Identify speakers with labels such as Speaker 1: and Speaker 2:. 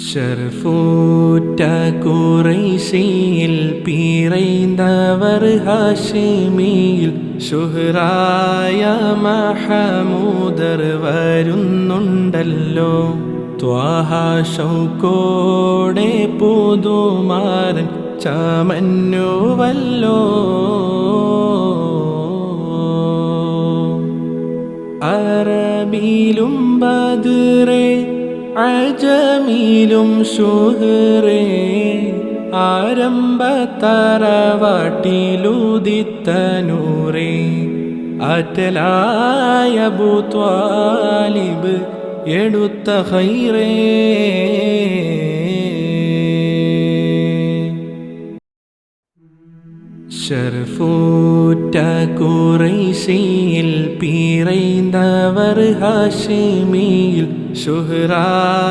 Speaker 1: ഷർഫൂറ്റ ഖുറൈശിയിൽ പിറന്നവർ ഹാഷിമിയിൽ ശുഹ്റായ മഹമൂദർ വരുന്നുണ്ടല്ലോ. ത്വാഹ ശൗക്കോടെ പുതുമാരൻ ചമഞ്ഞുവല്ലോ. അറബിയിലും ബദ്റേ അജമിലും ശുഹ്റേ ആരംഭത്തറവാട്ടിലുദിത്ത നൂറേ ആറ്റലായ അബൂ ത്വാലിബ് എടുത്ത ഖൈറേ. ഷർഫൂറ്റ ഖുറൈശിയിൽ പിറന്നവർ ഹാഷിമിയിൽ ശുഹ്റായ